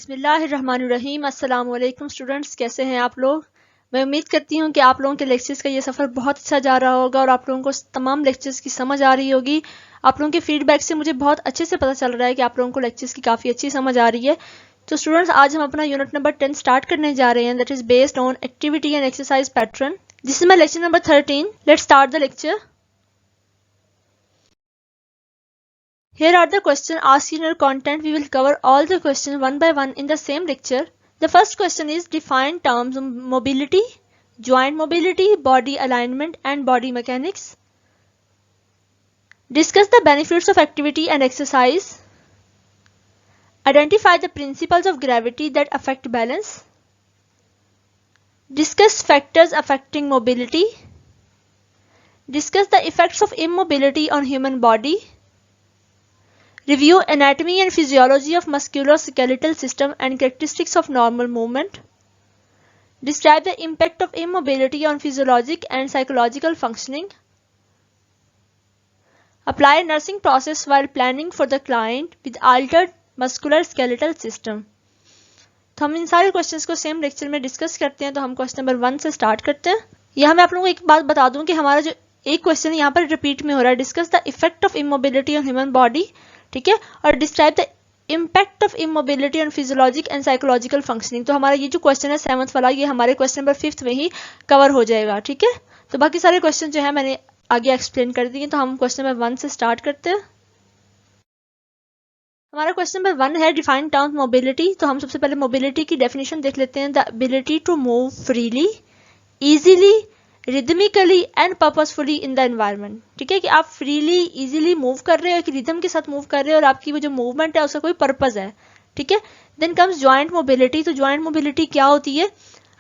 बिस्मिल्लाहिर्रहमानिर्रहीम। अस्सलाम वालेकुम स्टूडेंट्स, कैसे हैं आप लोग। मैं उम्मीद करती हूँ कि आप लोगों के लेक्चर्स का ये सफ़र बहुत अच्छा जा रहा होगा और आप लोगों को तमाम लेक्चर्स की समझ आ रही होगी। आप लोगों के फीडबैक से मुझे बहुत अच्छे से पता चल रहा है कि आप लोगों को लेक्चर्स की काफ़ी अच्छी समझ आ रही है। तो स्टूडेंट्स, आज हम अपना यूनिट नंबर 10 स्टार्ट करने जा रहे हैं, that is based on activity and exercise pattern. This is my lecture number 13। Let's start the lecture. Here are the questions asked in your content. We will cover all the questions one by one in the same lecture. The first question is define terms of mobility, joint mobility, body alignment and body mechanics. Discuss the benefits of activity and exercise. Identify the principles of gravity that affect balance. Discuss factors affecting mobility. Discuss the effects of immobility on human body. Review anatomy and physiology of musculoskeletal system and characteristics of normal movement. Describe the impact of immobility on physiologic and psychological functioning. Apply nursing process while planning for the client with altered musculoskeletal system. तो हम इन सारे questions को same lecture में discuss करते हैं। तो हम question number 1 से स्टार्ट करते हैं। यहाँ मैं आप लोगों को एक बात बता दूं कि हमारा जो एक क्वेश्चन यहाँ पर रिपीट में हो रहा है, discuss the effect of immobility on human body, ठीक है, और describe the impact of immobility on physiologic and psychological functioning. तो हमारा ये जो क्वेश्चन है 7th वाला, ये हमारे क्वेश्चन नंबर 5 में ही कवर हो जाएगा, ठीक है। तो बाकी सारे क्वेश्चन जो है मैंने आगे एक्सप्लेन कर दिए। तो हम क्वेश्चन नंबर 1 से स्टार्ट करते हैं। हमारा क्वेश्चन नंबर 1 है डिफाइन टर्म मोबिलिटी। तो हम सबसे पहले मोबिलिटी की डेफिनेशन देख लेते हैं। The ability to move freely, easily, rhythmically and purposefully in the environment, ठीक है, कि आप फ्रीली इजीली मूव कर रहे हो, कि रिदम के साथ मूव कर रहे हो और आपकी वो जो मूवमेंट है उसका कोई पर्पस है, ठीक है। Then comes joint mobility. तो ज्वाइंट मोबिलिटी क्या होती है।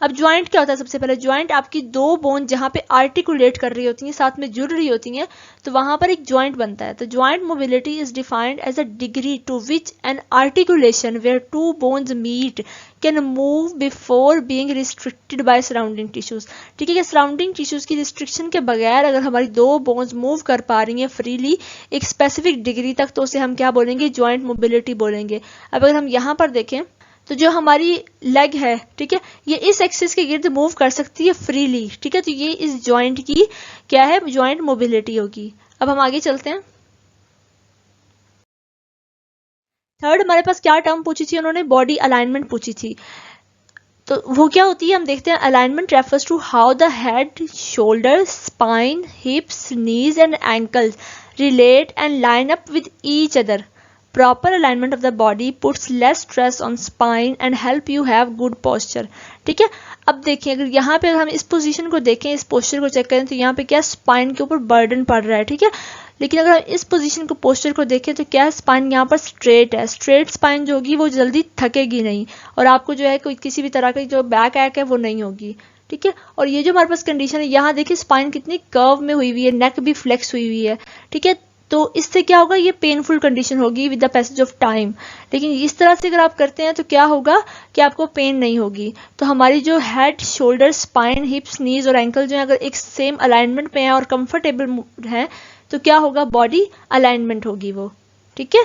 अब ज्वाइंट क्या होता है, सबसे पहले ज्वाइंट आपकी दो बोन जहाँ पे आर्टिकुलेट कर रही होती हैं, साथ में जुड़ रही होती हैं, तो वहां पर एक ज्वाइंट बनता है। तो joint mobility is defined as a degree to which an articulation where two bones meet can move before being restricted by surrounding tissues, ठीक है, कि सराउंडिंग टिश्यूज की रिस्ट्रिक्शन के बगैर अगर हमारी दो बोन्स मूव कर पा रही हैं फ्रीली एक स्पेसिफिक डिग्री तक, तो उसे हम क्या बोलेंगे, ज्वाइंट मोबिलिटी बोलेंगे। अब अगर हम यहाँ पर देखें तो जो हमारी लेग है, ठीक है, ये इस एक्सिस के गिर्द मूव कर सकती है फ्रीली, ठीक है, तो ये इस जॉइंट की क्या है, जॉइंट मोबिलिटी होगी। अब हम आगे चलते हैं। थर्ड हमारे पास क्या टर्म पूछी थी उन्होंने, बॉडी अलाइनमेंट पूछी थी। तो वो क्या होती है हम देखते हैं। Alignment refers to how the head, shoulder, spine, hips, knees and ankles relate and line up with each other. Proper alignment of the body puts less stress on spine and help you have good posture, ठीक है। अब देखिए अगर यहाँ पे अगर हम इस पोजीशन को देखें, इस पोस्चर को चेक करें, तो यहाँ पे क्या स्पाइन के ऊपर बर्डन पड़ रहा है, ठीक है। लेकिन अगर हम इस पोजीशन को, पोस्चर को देखें, तो क्या स्पाइन यहाँ पर स्ट्रेट है। स्ट्रेट स्पाइन जो होगी वो जल्दी थकेगी नहीं और आपको जो है कोई किसी भी तरह की जो बैक ऐक है वो नहीं होगी, ठीक है। और ये जो हमारे पास कंडीशन है, यहाँ देखिए स्पाइन कितनी कर्व में हुई हुई है, नेक भी फ्लेक्स हुई हुई है, ठीक है। तो इससे क्या होगा, ये पेनफुल कंडीशन होगी with the passage of time. लेकिन इस तरह से अगर आप करते हैं तो क्या होगा कि आपको पेन नहीं होगी। तो हमारी जो हेड, शोल्डर, स्पाइन, हिप्स, नीज और एंकल जो है अगर एक सेम अलाइनमेंट में है और कंफर्टेबल है, तो क्या होगा, बॉडी अलाइनमेंट होगी वो, ठीक है।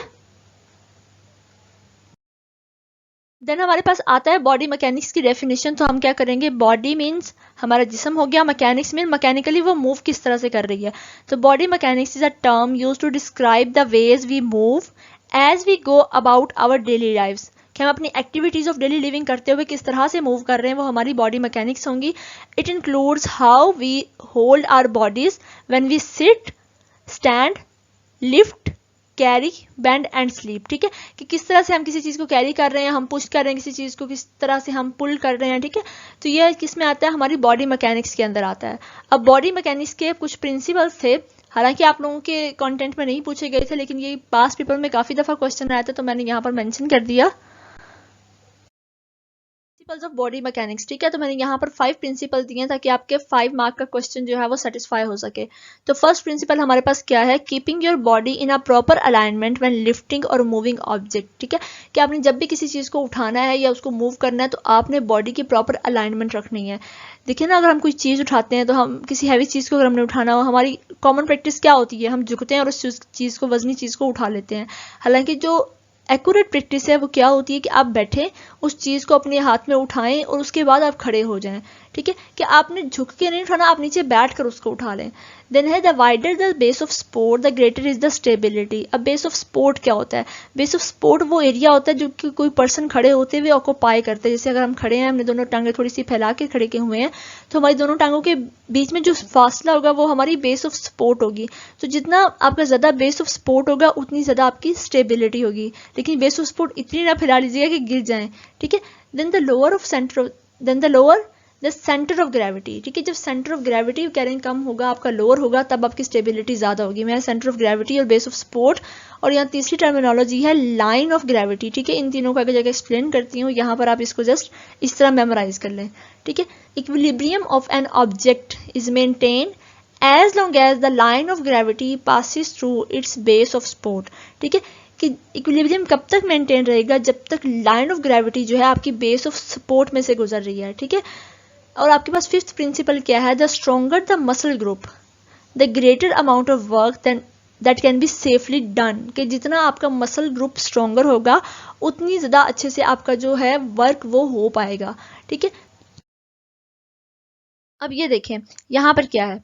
देन हमारे पास आता है बॉडी मैकेनिक्स की डेफिनेशन। तो हम क्या करेंगे, बॉडी मीन्स हमारा जिस्म हो गया, मैकेनिक्स मीन मैकेनिकली वो मूव किस तरह से कर रही है। तो body mechanics is a term use to describe the ways we move as we go about our daily lives, कि हम अपनी एक्टिविटीज ऑफ डेली लिविंग करते हुए किस तरह से मूव कर रहे हैं, वो हमारी बॉडी मैकेनिक्स होंगी। It includes how we hold our bodies when we sit, stand, lift, carry, bend and sleep, ठीक है, कि किस तरह से हम किसी चीज को कैरी कर रहे हैं, हम पुश कर रहे हैं किसी चीज को, किस तरह से हम पुल कर रहे हैं, ठीक है। तो ये किस में आता है, हमारी बॉडी मैकेनिक्स के अंदर आता है। अब बॉडी मैकेनिक्स के कुछ प्रिंसिपल्स थे, हालांकि आप लोगों के कंटेंट में नहीं पूछे गए थे, लेकिन ये पास्ट पेपर में काफी दफा क्वेश्चन आया था, तो मैंने यहाँ पर मेंशन कर दिया प्रिंसिपल्स ऑफ बॉडी मैकेनिक्स, ठीक है। तो मैंने यहाँ पर 5 प्रिंसिपल दिए ताकि आपके 5 मार्क का क्वेश्चन जो है वो सेटिस्फाई हो सके। तो फर्स्ट प्रिंसिपल हमारे पास क्या है, keeping your body in a proper alignment when lifting or moving object, ठीक है, कि आपने जब भी किसी चीज को उठाना है या उसको मूव करना है तो आपने बॉडी की प्रॉपर अलाइनमेंट रखनी है। देखिए ना, अगर हम कोई चीज उठाते हैं तो हम किसी हैवी चीज को अगर हमने उठाना हो, हमारी कॉमन प्रैक्टिस क्या होती है, हम झुकते हैं और उस चीज को, वजनी चीज को उठा लेते हैं। हालांकि जो एक्यूरेट प्रैक्टिस है वो क्या होती है कि आप बैठें, उस चीज़ को अपने हाथ में उठाएं और उसके बाद आप खड़े हो जाएं, ठीक है, कि आपने झुक के नहीं उठाना, आप नीचे बैठ कर उसको उठा लें। देन है the wider the base of support the greater is the stability. अब बेस ऑफ सपोर्ट क्या होता है? बेस ऑफ सपोर्ट वो एरिया होता है जो कि कोई पर्सन खड़े होते हुए ऑक्यूपाई करते हैं। जैसे अगर हम खड़े हैं, हमने दोनों टांगें थोड़ी सी फैला के खड़े के हुए हैं, तो हमारी दोनों टांगों के बीच में जो फासला होगा वो हमारी बेस ऑफ सपोर्ट होगी। तो जितना आपका ज़्यादा बेस ऑफ सपोर्ट होगा उतनी ज़्यादा आपकी स्टेबिलिटी होगी। लेकिन बेस ऑफ सपोर्ट इतनी ना फैला लीजिएगा कि गिर जाएं, ठीक है। Then the lower the centre of gravity, ठीक है। जब सेंटर ऑफ ग्रेविटी कह रहे हैं कम होगा, आपका लोअर होगा, तब आपकी स्टेबिलिटी ज़्यादा होगी। मैं सेंटर ऑफ ग्रेविटी और बेस ऑफ सपोर्ट, और यहाँ तीसरी टर्मिनोलॉजी है लाइन ऑफ ग्रेविटी, ठीक है। इन तीनों को आगे जाकर एक्सप्लेन करती हूँ, यहाँ पर आप इसको जस्ट इस तरह मेमोराइज कर लें, ठीक है। Equilibrium of an object is maintain as long as the line of gravity passes through its base of support, ठीक है। कि इक्विलिब्रियम कब तक मेंटेन रहेगा? जब तक लाइन ऑफ ग्रेविटी जो है आपकी बेस ऑफ सपोर्ट में से गुजर रही है, ठीक है। और आपके पास फिफ्थ प्रिंसिपल क्या है? The stronger the muscle group the greater amount of work that can be safely done, कि जितना आपका मसल ग्रुप स्ट्रोंगर होगा उतनी ज़्यादा अच्छे से आपका जो है वर्क वो हो पाएगा, ठीक है। अब ये देखें यहाँ पर क्या है।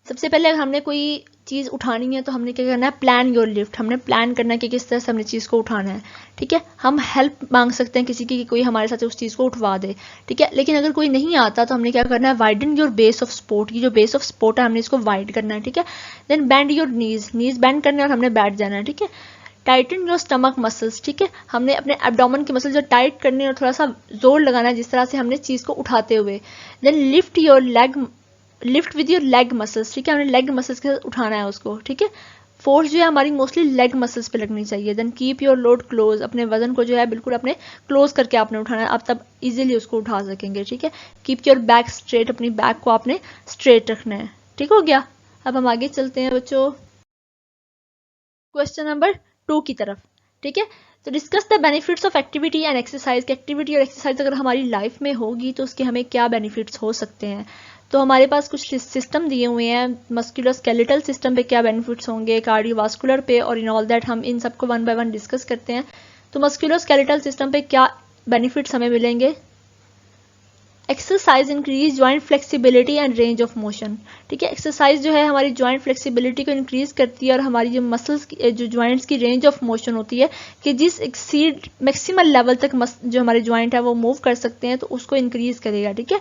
सबसे पहले अगर हमने कोई चीज़ उठानी है तो हमने क्या करना है? Plan your lift. हमने प्लान करना है कि किस तरह से हमने चीज़ को उठाना है, ठीक है। हम हेल्प मांग सकते हैं किसी की कि कोई हमारे साथ उस चीज़ को उठवा दे, ठीक है। लेकिन अगर कोई नहीं आता तो हमने क्या करना है? Widen your base of support. की जो बेस ऑफ सपोर्ट है हमने इसको वाइड करना है, ठीक है। Then bend your knees bend करना है और हमने बैठ जाना है, ठीक है। टाइटन योर स्टमक मसल्स, ठीक है। हमने अपने एब्डोमेन के मसल जो टाइट करने और थोड़ा सा जोर लगाना है जिस तरह से हमने चीज़ को उठाते हुए। Then lift with your leg muscles, ठीक है। हमने लेग मसल्स के साथ उठाना है उसको, ठीक है। फोर्स जो है हमारी मोस्टली लेग मसल्स पे लगनी चाहिए। Then keep your load close, अपने वजन को जो है बिल्कुल अपने क्लोज करके आपने उठाना है, आप तब इजीली उसको उठा सकेंगे, ठीक है। कीप योर बैक स्ट्रेट, अपनी बैक को आपने स्ट्रेट रखना है, ठीक हो गया। अब हम आगे चलते हैं बच्चों क्वेश्चन नंबर 2 की तरफ, ठीक है। तो discuss the benefits of activity and exercise. Activity और एक्सरसाइज अगर हमारी लाइफ में होगी तो उसके हमें क्या बेनिफिट्स हो सकते हैं। तो हमारे पास कुछ सिस्टम दिए हुए हैं। मस्कुलोस्केलेटल सिस्टम पे क्या बेनिफिट्स होंगे, कार्डियोवास्कुलर पे, और इन ऑल दैट हम इन सबको वन बाय वन डिस्कस करते हैं। तो मस्कुलोस्केलेटल सिस्टम पे क्या बेनिफिट्स हमें मिलेंगे? Exercise increase joint flexibility and range of motion, ठीक है। एक्सरसाइज जो है हमारी जॉइंट फ्लेक्सिबिलिटी को इंक्रीज करती है और हमारी जो मसल्स की जो जॉइंट्स की रेंज ऑफ मोशन होती है कि जिस एक्सीड मैक्सिमम लेवल तक जो हमारे जॉइंट है वो मूव कर सकते हैं, तो उसको इंक्रीज करेगा, ठीक है।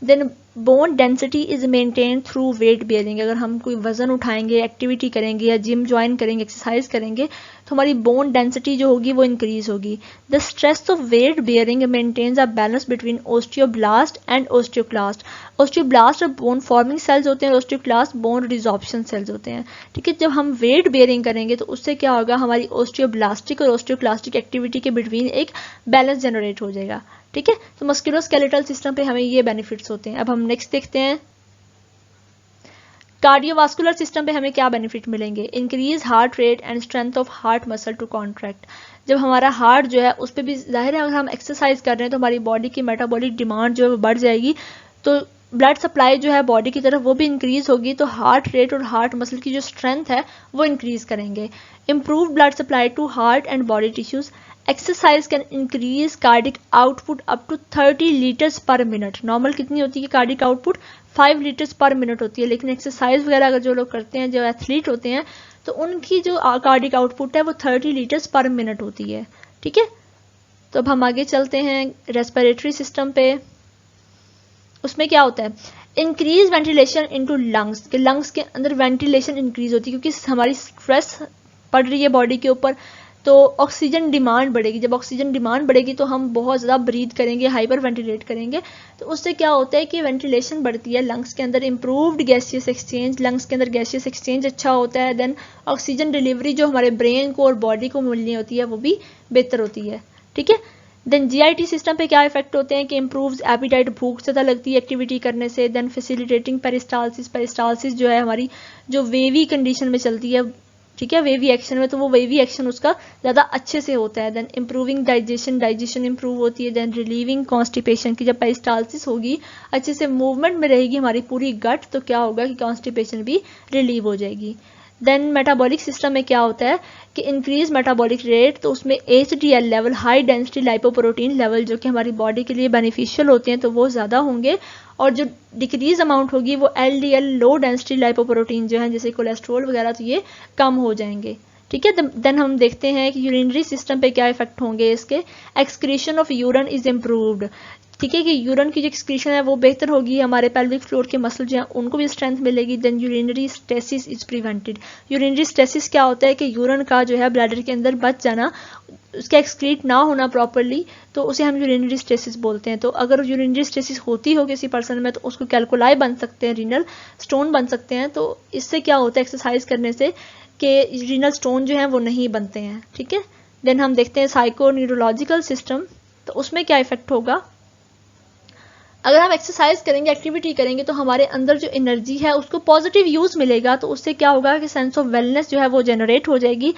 Then bone density is maintain through weight bearing. अगर हम कोई वजन उठाएंगे, एक्टिविटी करेंगे या जिम ज्वाइन करेंगे, एक्सरसाइज करेंगे, तो हमारी बोन डेंसिटी जो होगी वो इंक्रीज होगी। The stress of weight bearing maintains a balance between osteoblast and osteoclast. Osteoblast bone forming cells होते हैं, ओस्टियोक्लास्ट बोन रिजॉर्प्शन सेल्स होते हैं, ठीक है। जब हम वेट बेयरिंग करेंगे तो उससे क्या होगा? हमारी ओस्टियोब्लास्टिक और ओस्टियोक्लास्टिक एक्टिविटी के बिटवीन एक बैलेंस जनरेट हो जाएगा, ठीक है। तो मस्कुलोस्केलेटल सिस्टम पे हमें ये बेनिफिट्स होते हैं। अब हम नेक्स्ट देखते हैं कार्डियोवास्कुलर सिस्टम पे हमें क्या बेनिफिट मिलेंगे। Increase heart rate and strength of heart muscle to contract. जब हमारा हार्ट जो है उस पर भी जाहिर है अगर हम एक्सरसाइज कर रहे हैं तो हमारी बॉडी की मेटाबॉलिक डिमांड जो है वो बढ़ जाएगी, तो ब्लड सप्लाई जो है बॉडी की तरफ वो भी इंक्रीज होगी, तो हार्ट रेट और हार्ट मसल की जो स्ट्रेंथ है वो इंक्रीज करेंगे। Improve blood supply to heart and body tissues. Exercise can increase cardiac output up to 30 litres per minute. Normal कितनी होती है cardiac output? 5 litres per minute होती है, लेकिन एक्सरसाइज वगैरह अगर जो लोग करते हैं, जो एथलीट होते हैं, तो उनकी जो कार्डिक आउटपुट है वो 30 लीटर्स पर मिनट होती है, ठीक है। तो अब हम आगे चलते हैं रेस्पिरेटरी सिस्टम पे। उसमें क्या होता है? Increase ventilation into lungs. के लंग्स के अंदर वेंटिलेशन इंक्रीज होती है क्योंकि हमारी स्ट्रेस पड़ रही है बॉडी के ऊपर, तो ऑक्सीजन डिमांड बढ़ेगी। जब ऑक्सीजन डिमांड बढ़ेगी तो हम बहुत ज़्यादा ब्रीथ करेंगे, हाइपर वेंटिलेट करेंगे, तो उससे क्या होता है कि वेंटिलेशन बढ़ती है लंग्स के अंदर। इंप्रूव्ड गैसियस एक्सचेंज, लंग्स के अंदर गैसियस एक्सचेंज अच्छा होता है। देन ऑक्सीजन डिलीवरी जो हमारे ब्रेन को और बॉडी को मिलनी होती है वो भी बेहतर होती है, ठीक है। देन जीआईटी सिस्टम पे क्या इफेक्ट होते हैं कि इंप्रूव्स एपिटाइट, भूख ज़्यादा लगती है एक्टिविटी करने से। Then facilitating peristalsis. पेरिस्टालसिस जो है हमारी जो वेवी कंडीशन में चलती है, ठीक है, वेवी एक्शन में, तो वो वेवी एक्शन उसका ज़्यादा अच्छे से होता है। Then improving digestion, digestion improve होती है। देन रिलीविंग कॉन्स्टिपेशन की जब पेरिस्टालसिस होगी, अच्छे से मूवमेंट में रहेगी हमारी पूरी गट, तो क्या होगा कि कॉन्स्टिपेशन भी रिलीव हो जाएगी। देन मेटाबॉलिक सिस्टम में क्या होता है कि इंक्रीज मेटाबॉलिक रेट, तो उसमें HDL level, high density lipoprotein level, जो कि हमारी बॉडी के लिए बेनिफिशियल होते हैं, तो वो ज़्यादा होंगे। और जो डिक्रीज अमाउंट होगी वो LDL, लो डेंसिटी लाइपोप्रोटीन जो है जैसे कोलेस्ट्रॉल वगैरह, तो ये कम हो जाएंगे। ठीक है। देन हम देखते हैं कि यूरिनरी सिस्टम पे क्या इफेक्ट होंगे इसके। Excretion of urine is improved. ठीक है कि यूरिन की जो एक्सक्रीशन है वो बेहतर होगी, हमारे पेल्विक फ्लोर के मसल जो हैं उनको भी स्ट्रेंथ मिलेगी। Then urinary stasis is prevented. Urinary stasis क्या होता है कि यूरिन का जो है ब्लैडर के अंदर बच जाना, उसका एक्सक्रीट ना होना प्रॉपरली, तो उसे हम यूरिनरी स्टेसिस बोलते हैं। तो अगर यूरिनरी स्टेसिस होती हो किसी पर्सन में तो उसको कैल्कुलाई बन सकते हैं, रीनल स्टोन बन सकते हैं। तो इससे क्या होता है एक्सरसाइज करने से कि रीनल स्टोन जो है वो नहीं बनते हैं। ठीक है। देन हम देखते हैं साइको न्यूरोलॉजिकल सिस्टम, तो उसमें क्या इफेक्ट होगा। अगर हम एक्सरसाइज करेंगे, एक्टिविटी करेंगे, तो हमारे अंदर जो एनर्जी है उसको पॉजिटिव यूज मिलेगा, तो उससे क्या होगा कि सेंस ऑफ वेलनेस जो है वो जनरेट हो जाएगी।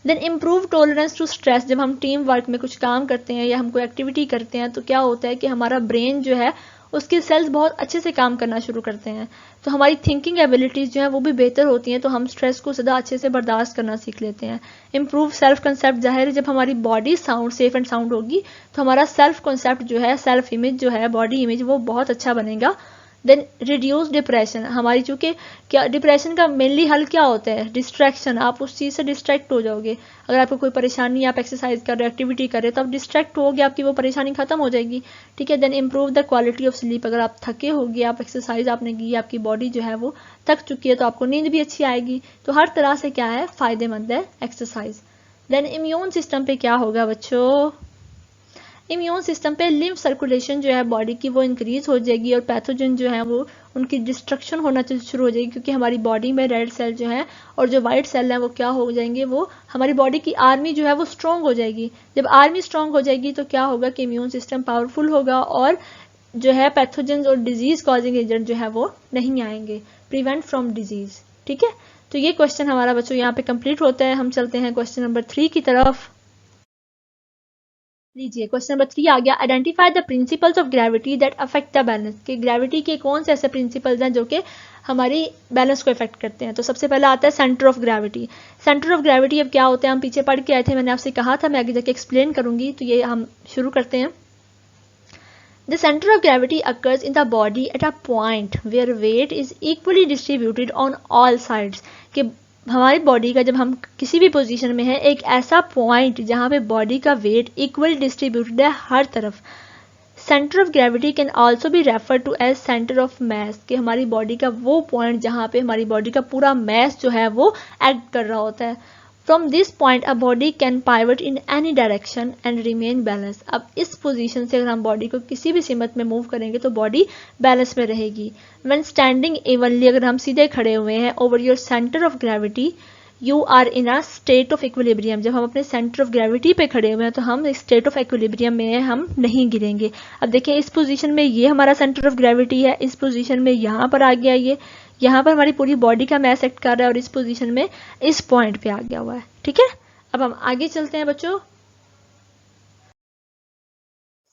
Then improve tolerance to stress. जब हम टीम वर्क में कुछ काम करते हैं या हम कोई एक्टिविटी करते हैं तो क्या होता है कि हमारा ब्रेन जो है उसके सेल्स बहुत अच्छे से काम करना शुरू करते हैं, तो हमारी थिंकिंग एबिलिटीज़ जो हैं वो भी बेहतर होती हैं, तो हम स्ट्रेस को ज़्यादा अच्छे से बर्दाश्त करना सीख लेते हैं। इम्प्रूव सेल्फ कंसेप्ट, जाहिर है जब हमारी body sound safe and sound होगी तो हमारा सेल्फ कंसेप्ट जो है, सेल्फ इमेज जो है, बॉडी इमेज, वो बहुत अच्छा बनेगा। Then reduce depression. हमारी चूंकि क्या डिप्रेशन का मेनली हल क्या होता है, डिस्ट्रैक्शन। आप उस चीज़ से डिस्ट्रैक्ट हो जाओगे। अगर आपको कोई परेशानी, आप एक्सरसाइज कर रहे हो, एक्टिविटी कर रहे हो, तो आप डिस्ट्रैक्ट होगे, आपकी वो परेशानी खत्म हो जाएगी। ठीक है। Then improve the quality of sleep. अगर आप थके होगे, आप एक्सरसाइज आपने की, आपकी बॉडी जो है वो थक चुकी है, तो आपको नींद भी अच्छी आएगी। तो हर तरह से क्या है, फायदेमंद है एक्सरसाइज। देन इम्यून सिस्टम पे क्या होगा बच्चों। इम्यून सिस्टम पे लिम्फ सर्कुलेशन जो है बॉडी की वो इंक्रीज हो जाएगी और पैथोजन जो है वो उनकी डिस्ट्रक्शन होना शुरू हो जाएगी, क्योंकि हमारी बॉडी में रेड सेल जो है और जो वाइट सेल है वो क्या हो जाएंगे, वो हमारी बॉडी की आर्मी जो है वो स्ट्रॉन्ग हो जाएगी। जब आर्मी स्ट्रॉन्ग हो जाएगी तो क्या होगा कि इम्यून सिस्टम पावरफुल होगा और जो है पैथोजन और डिजीज कॉजिंग एजेंट जो है वो नहीं आएंगे, प्रिवेंट फ्रॉम डिजीज। ठीक है। तो ये क्वेश्चन हमारा बच्चों यहाँ पे कंप्लीट होता है। हम चलते हैं क्वेश्चन नंबर 3 की तरफ। लीजिए क्वेश्चन नंबर 3 आ गया। Identify the principles of gravity that affect the balance. कि ग्रेविटी के कौन से ऐसे प्रिंसिपल्स हैं जो कि हमारी बैलेंस को इफेक्ट करते हैं। तो सबसे पहला आता है centre of gravity. Centre of gravity अब क्या होता है, हम पीछे पढ़ के आए थे, मैंने आपसे कहा था मैं आगे जाके एक्सप्लेन करूंगी। तो ये हम शुरू करते हैं। The center of gravity occurs in the body at a point where weight is equally distributed on all sides। कि हमारी बॉडी का जब हम किसी भी पोजीशन में है, एक ऐसा पॉइंट जहाँ पे बॉडी का वेट इक्वल डिस्ट्रीब्यूटेड है हर तरफ। Centre of gravity can also be refer to as centre of mass. कि हमारी बॉडी का वो पॉइंट जहाँ पे हमारी बॉडी का पूरा मैस जो है वो एक्ट कर रहा होता है। From this point a body can pivot in any direction and remain balanced। अब इस पोजीशन से अगर हम बॉडी को किसी भी सिमत में मूव करेंगे तो बॉडी बैलेंस में रहेगी। When standing evenly, अगर हम सीधे खड़े हुए हैं, over your center of gravity you are in a state of equilibrium। जब हम अपने सेंटर ऑफ ग्रेविटी पे खड़े हुए हैं तो हम स्टेट ऑफ इक्विलिब्रियम में हैं, हम नहीं गिरेंगे। अब देखिए इस पोजीशन में ये हमारा सेंटर ऑफ ग्रेविटी है, इस पोजीशन में यहाँ पर आ गया, ये यहाँ पर हमारी पूरी बॉडी का मैस एक्ट कर रहा है और इस पोजीशन में इस पॉइंट पे आ गया हुआ है। ठीक है। अब हम आगे चलते हैं बच्चों।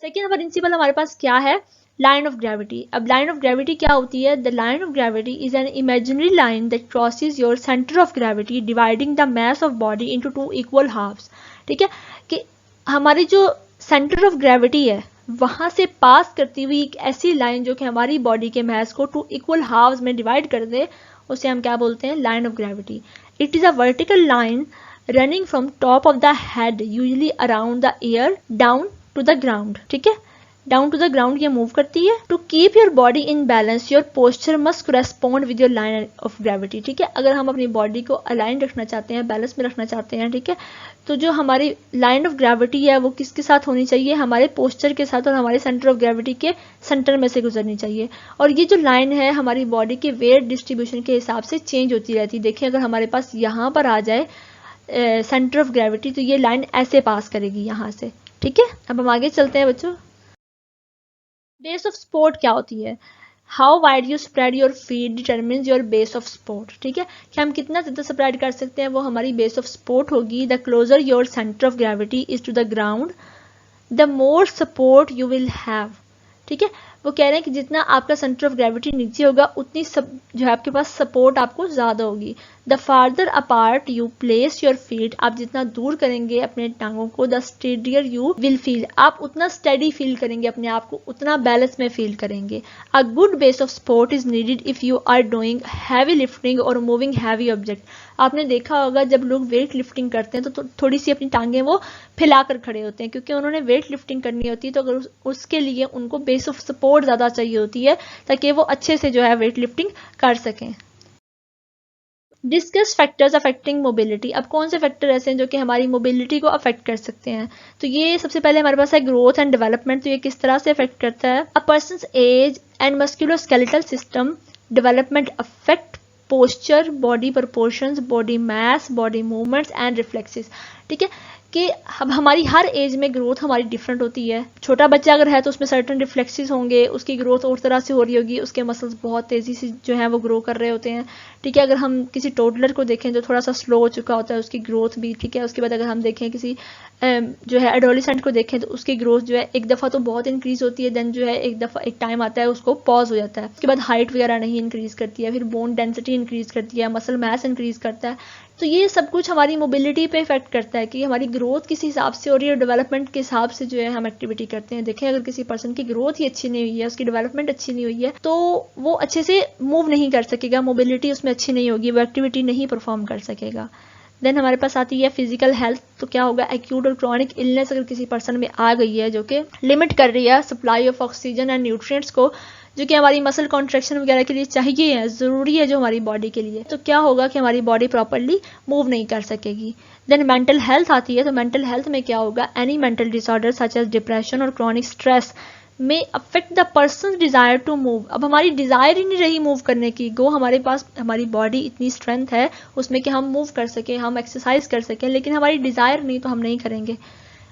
सेकेंड प्रिंसिपल हमारे पास क्या है, लाइन ऑफ ग्रेविटी। अब लाइन ऑफ ग्रेविटी क्या होती है, the line of gravity is an imaginary line that crosses your centre of gravity dividing the mass of body into 2 equal halves. ठीक है। कि हमारी जो सेंटर ऑफ ग्रेविटी है वहां से पास करती हुई एक ऐसी लाइन जो कि हमारी बॉडी के मास को 2 इक्वल हाफ्स में डिवाइड कर दे, उसे हम क्या बोलते हैं, line of gravity. It is a vertical line running from top of the head usually around the ear down to the ground. ठीक है। डाउन टू द ग्राउंड ये मूव करती है। To keep your body in balance your posture must correspond with your line of gravity. ठीक है। अगर हम अपनी बॉडी को अलाइन रखना चाहते हैं, बैलेंस में रखना चाहते हैं, ठीक है, तो जो हमारी लाइन ऑफ ग्रेविटी है वो किसके साथ होनी चाहिए, हमारे पोस्चर के साथ और हमारे सेंटर ऑफ ग्रेविटी के सेंटर में से गुजरनी चाहिए। और ये जो लाइन है हमारी बॉडी के वेट डिस्ट्रीब्यूशन के हिसाब से चेंज होती रहती है। देखिए अगर हमारे पास यहाँ पर आ जाए सेंटर ऑफ ग्रेविटी तो ये लाइन ऐसे पास करेगी यहाँ से। ठीक है। अब हम आगे चलते हैं बच्चों। बेस ऑफ सपोर्ट क्या होती है, how wide you spread your feet determines your base of support. ठीक है। कि हम कितना ज़्यादा स्प्रेड कर सकते हैं वो हमारी बेस ऑफ सपोर्ट होगी। The closer your centre of gravity is to the ground the more support you will have. ठीक है। वो कह रहे हैं कि जितना आपका सेंटर ऑफ ग्रेविटी नीचे होगा उतनी सब जो है आपके पास सपोर्ट आपको ज़्यादा होगी। The farther apart you place your feet, आप जितना दूर करेंगे अपने टांगों को, द स्टेडियर यू विल फील, आप उतना स्टेडी फील करेंगे अपने आप को, उतना बैलेंस में फील करेंगे। A good base of support is needed if you are doing heavy lifting or moving heavy object. आपने देखा होगा जब लोग वेट लिफ्टिंग करते हैं तो थोड़ी सी अपनी टांगें वो फैलाकर खड़े होते हैं, क्योंकि उन्होंने वेट लिफ्टिंग करनी होती है, तो अगर उसके लिए उनको बेस ऑफ सपोर्ट ज़्यादा चाहिए होती है ताकि वो अच्छे से जो है वेट लिफ्टिंग कर सकें। Discuss factors affecting mobility. अब कौन से फैक्टर ऐसे हैं जो कि हमारी मोबिलिटी को अफेक्ट कर सकते हैं? तो ये सबसे पहले हमारे पास है ग्रोथ एंड डेवलपमेंट। तो ये किस तरह से अफेक्ट करता है? A person's age and musculoskeletal system development affect posture, body proportions, body mass, body movements and reflexes. ठीक है कि अब हमारी हर एज में ग्रोथ हमारी डिफरेंट होती है। छोटा बच्चा अगर है तो उसमें सर्टन रिफ्लेक्सेस होंगे, उसकी ग्रोथ और तरह से हो रही होगी, उसके मसल्स बहुत तेज़ी से जो है वो ग्रो कर रहे होते हैं। ठीक है, अगर हम किसी टोडलर को देखें जो थोड़ा सा स्लो हो चुका होता है उसकी ग्रोथ भी। ठीक है, उसके बाद अगर हम देखें किसी जो है एडोलिसेंट को देखें तो उसकी ग्रोथ जो है एक दफ़ा तो बहुत इंक्रीज़ होती है, देन जो है एक टाइम आता है उसको पॉज हो जाता है। उसके बाद हाइट वगैरह नहीं इंक्रीज़ करती है, फिर बोन डेंसिटी इंक्रीज़ करती है, मसल मास इंक्रीज़ करता है। तो ये सब कुछ हमारी मोबिलिटी पे इफेक्ट करता है कि हमारी ग्रोथ किस हिसाब से हो रही है, डेवलपमेंट के हिसाब से जो है हम एक्टिविटी करते हैं। देखें अगर किसी पर्सन की ग्रोथ ही अच्छी नहीं हुई है, उसकी डेवलपमेंट अच्छी नहीं हुई है, तो वो अच्छे से मूव नहीं कर सकेगा, मोबिलिटी उसमें अच्छी नहीं होगी, वो एक्टिविटी नहीं परफॉर्म कर सकेगा। देन हमारे पास आती है फिजिकल हेल्थ। तो क्या होगा? एक्यूट और क्रॉनिक इलनेस अगर किसी पर्सन में आ गई है जो कि लिमिट कर रही है supply of oxygen and nutrients को, जो कि हमारी मसल कॉन्ट्रैक्शन वगैरह के लिए चाहिए है, ज़रूरी है जो हमारी बॉडी के लिए, तो क्या होगा कि हमारी बॉडी प्रॉपरली मूव नहीं कर सकेगी। देन मेंटल हेल्थ आती है। तो मेंटल हेल्थ में क्या होगा? Any mental disorder such as depression or chronic stress may affect the person desire to move. अब हमारी डिज़ायर ही नहीं रही मूव करने की। गो हमारे पास हमारी बॉडी इतनी स्ट्रेंथ है उसमें कि हम मूव कर सकें, हम एक्सरसाइज कर सकें, लेकिन हमारी डिज़ायर नहीं तो हम नहीं करेंगे।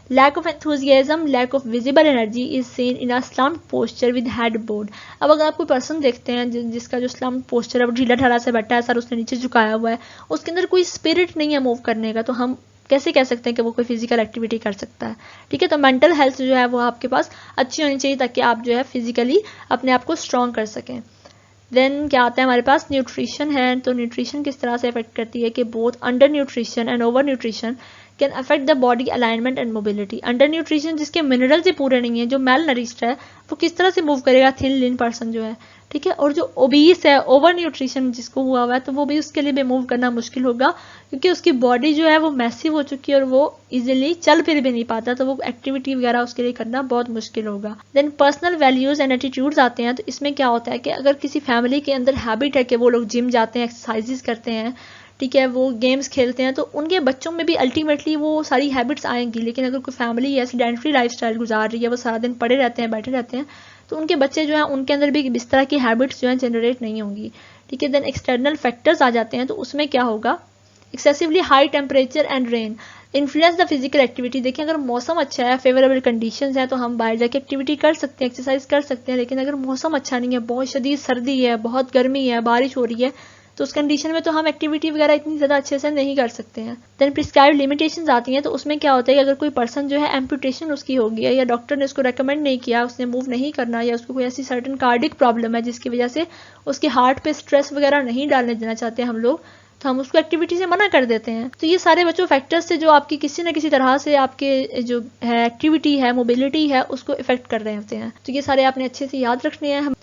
Lack of enthusiasm, lack of visible energy is seen in a slumped posture with head bowed. अब अगर आप कोई पर्सन देखते हैं जिसका जो स्लम्प्ड पोस्चर है, ढीला ढाला से बैठा है, सर उसने नीचे झुकाया हुआ है, उसके अंदर कोई स्पिरिट नहीं है मूव करने का, तो हम कैसे कह सकते हैं कि वो कोई फिजिकल एक्टिविटी कर सकता है? ठीक है, तो मेंटल हेल्थ जो है वो आपके पास अच्छी होनी चाहिए ताकि आप जो है फिजिकली अपने आप को स्ट्रॉन्ग कर सकें। देन क्या आता है हमारे पास? न्यूट्रिशन है। तो न्यूट्रिशन किस तरह से अफेक्ट करती है कि both under nutrition and over nutrition can affect the body alignment and mobility. Under nutrition जिसके मिनरल्स ही पूरे नहीं है, जो मेल नरिश्ड है, वो किस तरह से मूव करेगा? थिन लिन पर्सन जो है। ठीक है, और जो ओबीस है, ओवर न्यूट्रिशन जिसको हुआ हुआ है, तो वो भी उसके लिए भी मूव करना मुश्किल होगा, क्योंकि उसकी बॉडी जो है वो मैसिव हो चुकी है और वो इजीली चल फिर भी नहीं पाता, तो वो एक्टिविटी वगैरह उसके लिए करना बहुत मुश्किल होगा। Then personal values and attitudes आते हैं। तो इसमें क्या होता है कि अगर किसी फैमिली के अंदर हैबिट है कि वो लोग जिम जाते हैं, एक्सरसाइजेस करते हैं, ठीक है, वो गेम्स खेलते हैं, तो उनके बच्चों में भी अल्टीमेटली वो सारी हैबिट्स आएंगी। लेकिन अगर कोई फैमिली है सेडेंटरी लाइफस्टाइल गुजार रही है, वो सारा दिन पड़े रहते हैं, बैठे रहते हैं, तो उनके बच्चे जो हैं उनके अंदर भी इस तरह की हैबिट्स जो हैं जनरेट नहीं होंगी। ठीक है, देन एक्सटर्नल फैक्टर्स आ जाते हैं। तो उसमें क्या होगा? Excessively high temperature and rain influence the physical activity. देखिए अगर मौसम अच्छा है, फेवरेबल कंडीशंस हैं, तो हम बाहर जाके एक्टिविटी कर सकते हैं, एक्सरसाइज कर सकते हैं। लेकिन अगर मौसम अच्छा नहीं है, बहुत शदीद सर्दी है, बहुत गर्मी है, बारिश हो रही है, तो उस कंडीशन में तो हम एक्टिविटी वगैरह इतनी ज़्यादा अच्छे से नहीं कर सकते हैं। देन प्रिस्क्राइब लिमिटेशंस आती हैं। तो उसमें क्या होता है कि अगर कोई पर्सन जो है एम्पुटेशन उसकी हो गई है, या डॉक्टर ने उसको रेकमेंड नहीं किया, उसने मूव नहीं करना, या उसको कोई ऐसी सर्टन कार्डिक प्रॉब्लम है जिसकी वजह से उसके हार्ट पे स्ट्रेस वगैरह नहीं डालने देना चाहते हम लोग, तो हम उसको एक्टिविटी से मना कर देते हैं। तो ये सारे बच्चों फैक्टर्स से जो आपकी किसी न किसी तरह से आपके जो है एक्टिविटी है, मोबिलिटी है, उसको इफेक्ट कर रहे होते हैं। तो ये सारे आपने अच्छे से याद रखने हैं।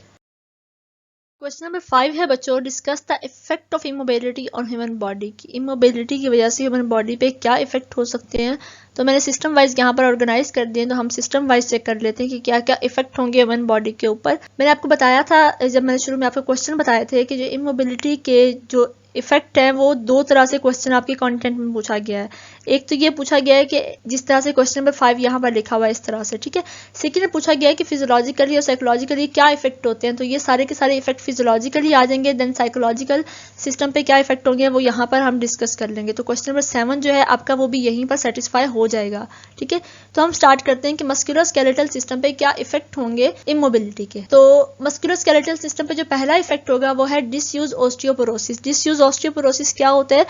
क्वेश्चन नंबर 5 है बच्चों, discuss the effect of immobility on human body की। इमोबिलिटी की वजह से ह्यूमन बॉडी पे क्या इफेक्ट हो सकते हैं? तो मैंने सिस्टम वाइज यहाँ पर ऑर्गेनाइज कर दिए, तो हम सिस्टम वाइज चेक कर लेते हैं कि क्या क्या इफेक्ट होंगे ह्यूमन बॉडी के ऊपर। मैंने आपको बताया था जब मैंने शुरू में आपको क्वेश्चन बताए थे कि जो इमोबिलिटी के जो इफेक्ट है वो दो तरह से क्वेश्चन आपके कंटेंट में पूछा गया है। एक तो ये पूछा गया है कि जिस तरह से क्वेश्चन नंबर 5 यहाँ पर लिखा हुआ है इस तरह से, ठीक है। सेकंड पूछा गया है कि फिजियोलॉजिकली और साइकोलॉजिकली क्या इफेक्ट होते हैं। तो ये सारे के सारे इफेक्ट फिजियोलॉजिकली आ जाएंगे, देन साइकोलॉजिकल सिस्टम पे क्या इफेक्ट होंगे वो यहाँ पर हम डिस्कस कर लेंगे। तो क्वेश्चन नंबर 7 जो है आपका वो भी यहीं पर सेटिस्फाई हो जाएगा, ठीक है। तो हम स्टार्ट करते हैं कि मस्कुलोस्केलेटल सिस्टम पे क्या इफेक्ट होंगे इमोबिलिटी के। तो मस्कुलोस्केलेटल सिस्टम पे जो पहला इफेक्ट होगा वो है डिसयूज ऑस्टियोपोरोसिस। डिसयूज ऑस्टियोपोरोसिस क्या होता है?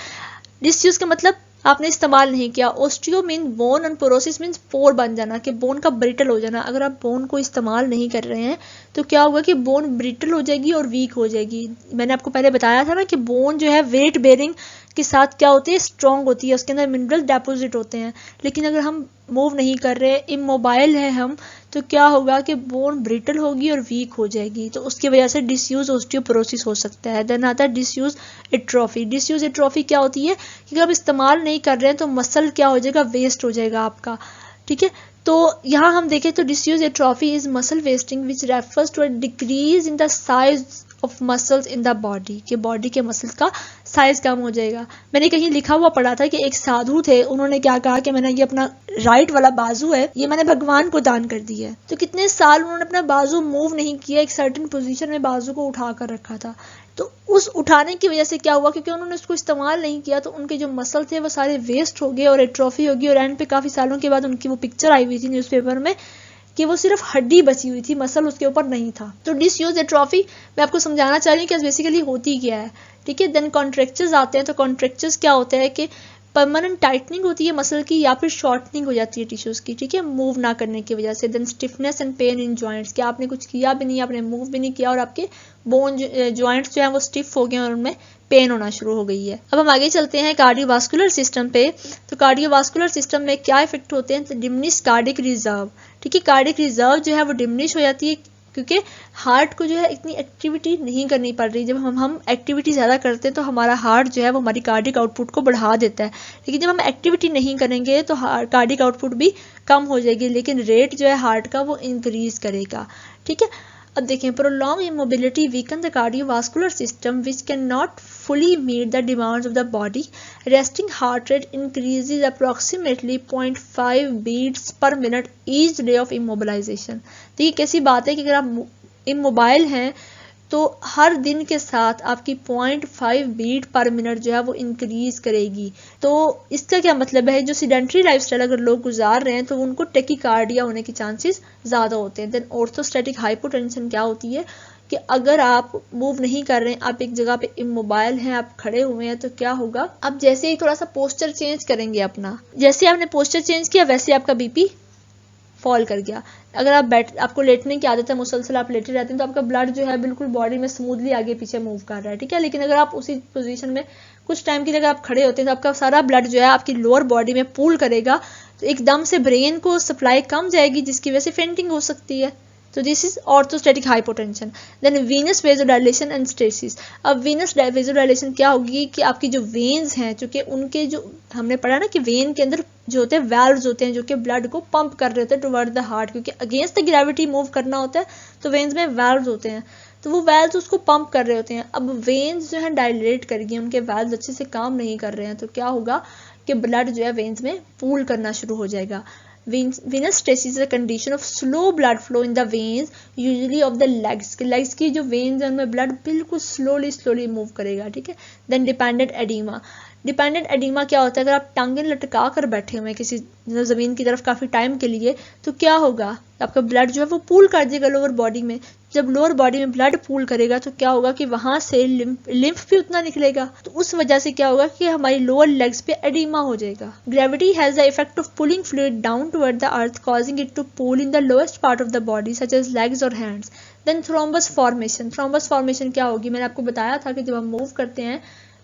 डिसयूज का मतलब आपने इस्तेमाल नहीं किया। Osteo mean bone and porosis means pore बन जाना, कि बोन का ब्रिटल हो जाना। अगर आप बोन को इस्तेमाल नहीं कर रहे हैं तो क्या होगा कि बोन ब्रिटल हो जाएगी और वीक हो जाएगी। मैंने आपको पहले बताया था ना कि बोन जो है वेट बेरिंग के साथ क्या होती है, स्ट्रॉन्ग होती है, उसके अंदर मिनरल डिपॉजिट होते हैं। लेकिन अगर हम मूव नहीं कर रहे, इमोबाइल है हम, तो क्या होगा कि बोन ब्रिटल होगी और वीक हो जाएगी। तो उसकी वजह से डिसयूज ऑस्टियोपोरोसिस हो सकता है। देन आता है डिसयूज एट्रोफी। डिसयूज एट्रोफी क्या होती है कि अगर आप इस्तेमाल नहीं कर रहे हैं तो मसल क्या हो जाएगा, वेस्ट हो जाएगा आपका। ठीक है, तो यहाँ हम देखें तो disuse atrophy is muscle wasting which refers to a decrease in the size of muscles in the body, कि बॉडी के मसल्स का साइज कम हो जाएगा। मैंने कहीं लिखा हुआ पढ़ा था कि एक साधु थे, उन्होंने क्या कहा कि मैंने ये अपना राइट वाला बाजू है, ये मैंने भगवान को दान कर दिया है। तो कितने साल उन्होंने अपना बाजू मूव नहीं किया, एक सर्टेन पोजीशन में बाजू को उठा कर रखा था। तो उस उठाने की वजह से क्या हुआ, क्योंकि उन्होंने उसको इस्तेमाल नहीं किया, तो उनके जो मसल थे वो सारे वेस्ट हो गए और एट्रोफी होगी। और एंड पे काफी सालों के बाद उनकी वो पिक्चर आई हुई थी न्यूज़पेपर में कि वो सिर्फ हड्डी बची हुई थी, मसल उसके ऊपर नहीं था। तो डिसयूज एट्रोफी मैं आपको समझाना चाह रही हूँ कि बेसिकली होती क्या है। ठीक है, देन कॉन्ट्रैक्चर्स आते हैं। तो कॉन्ट्रैक्चर्स क्या होता है कि परमानेंट टाइटनिंग होती है मसल की या फिर शॉर्टनिंग हो जाती है टिश्यूज की। ठीक है, मूव ना करने की वजह से। Then stiffness and pain in joints, कि आपने कुछ किया भी नहीं, आपने मूव भी नहीं किया और आपके बोन जॉइंट्स जो है वो स्टिफ हो गए और उनमें पेन होना शुरू हो गई है। अब हम आगे चलते हैं कार्डियोवास्कुलर सिस्टम पे। तो कार्डियोवास्कुलर सिस्टम में क्या इफेक्ट होते हैं, तो डिमिनिश कार्डिक रिजर्व। ठीक है, कार्डिक रिजर्व जो है वो डिमिनिश हो जाती है क्योंकि हार्ट को जो है इतनी एक्टिविटी नहीं करनी पड़ रही। जब हम एक्टिविटी ज़्यादा करते हैं तो हमारा हार्ट जो है वो हमारी कार्डिक आउटपुट को बढ़ा देता है। लेकिन जब हम एक्टिविटी नहीं करेंगे तो कार्डिक आउटपुट भी कम हो जाएगी, लेकिन रेट जो है हार्ट का वो इंक्रीज करेगा। ठीक है, अब देखें, prolong immobility weaken the cardiovascular system which can not fully meet the demands of the body. Resting heart rate increases approximately 0.5 beats per minute each day of immobilization. तो ये कैसी बात है कि अगर आप इमोबाइल हैं तो हर दिन के साथ आपकी 0.5 बीट पर मिनट जो है वो इंक्रीज करेगी। तो इसका क्या मतलब है, जो सीडेंटरी लाइफस्टाइल अगर लोग गुजार रहे हैं तो उनको टेकिकार्डिया होने के चांसेस ज़्यादा होते हैं। देन ऑर्थोस्टैटिक हाइपोटेंशन क्या होती है कि अगर आप मूव नहीं कर रहे हैं, आप एक जगह पे इमोबाइल हैं, आप खड़े हुए हैं, तो क्या होगा, आप जैसे ही थोड़ा सा पोस्चर चेंज करेंगे अपना, जैसे आपने पोस्चर चेंज किया वैसे आपका बीपी फॉल कर गया। अगर आप आपको लेटने की आदत है, मुसलसल आप लेटे रहते हैं, तो आपका ब्लड जो है बिल्कुल बॉडी में स्मूथली आगे पीछे मूव कर रहा है। ठीक है, लेकिन अगर आप उसी पोजीशन में कुछ टाइम के लिए अगर आप खड़े होते हैं तो आपका सारा ब्लड जो है आपकी लोअर बॉडी में पूल करेगा, तो एकदम से ब्रेन को सप्लाई कम जाएगी जिसकी वजह से फेंटिंग हो सकती है। तो this is orthostatic hypotension. Then venous vasodilation and stasis. अब वीनस वेजोडाइलेशन क्या होगी कि आपकी जो वेन्स हैं, चूंकि उनके जो हमने पढ़ा ना कि वेन के अंदर जो होते हैं वैल्व्स होते हैं जो कि ब्लड को पंप कर रहे होते हैं टुवर्ड द हार्ट, क्योंकि अगेंस्ट द ग्रेविटी मूव करना होता है, तो वेन्स में वैल्व्स होते हैं, तो वो वेल्व्स उसको पंप कर रहे होते हैं। अब वेन्स जो है डायलेट करेगी, उनके वेल्व्स अच्छे से काम नहीं कर रहे हैं, तो क्या होगा कि ब्लड जो है वेन्स में पूल करना शुरू हो जाएगा। Venous stasis is a condition of slow blood flow in the veins, usually of the legs. Legs की जो वेन्स है उनमें ब्लड बिल्कुल स्लोली मूव करेगा। ठीक है, then dependent oedema. Dependent oedema क्या होता है, अगर आप टांगें लटका कर बैठे हुए हैं किसी ज़मीन की तरफ काफ़ी टाइम के लिए, तो क्या होगा, आपका ब्लड जो है वो पूल कर देगा लोअर बॉडी में। जब लोअर बॉडी में ब्लड पूल करेगा तो क्या होगा कि वहाँ से लिम्फ भी उतना निकलेगा, तो उस वजह से क्या होगा कि हमारी लोअर लेग्स पे एडीमा हो जाएगा। Gravity has the effect of pulling fluid down toward the earth, causing it to pool in the lowest part of the body such as legs और hands. Then thrombus formation. Thrombus formation क्या होगी, मैंने आपको बताया था कि जब हम मूव करते हैं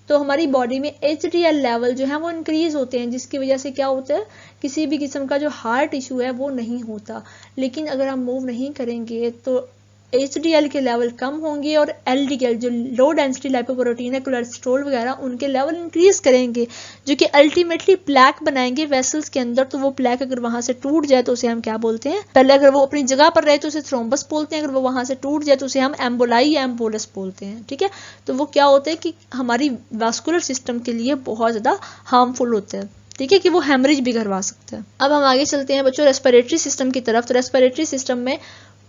तो हमारी बॉडी में HDL लेवल जो है वो इंक्रीज होते हैं, जिसकी वजह से क्या होता है, किसी भी किस्म का जो हार्ट इशू है वो नहीं होता। लेकिन अगर हम मूव नहीं करेंगे तो HDL के लेवल कम होंगे और LDL जो लो डेंसिटी लाइपोप्रोटीन है, कोलेस्ट्रॉल वगैरह, उनके लेवल इंक्रीज करेंगे, जो कि अल्टीमेटली प्लैक बनाएंगे वेसल्स के अंदर। तो वो प्लैक अगर वहां से टूट जाए तो उसे हम क्या बोलते हैं, पहले अगर वो अपनी जगह पर रहे तो उसे थ्रोम्बस बोलते हैं, अगर वो वहां से टूट जाए तो उसे हम एम्बोलाई या एम्बोलस बोलते हैं। ठीक है, तो वो क्या होता है कि हमारी वास्कुलर सिस्टम के लिए बहुत ज्यादा हार्मफुल होता है। ठीक है, कि वो हेमरेज भी करवा सकता है। अब हम आगे चलते हैं बच्चों रेस्पिरेटरी सिस्टम की तरफ। तो रेस्पिरेटरी सिस्टम में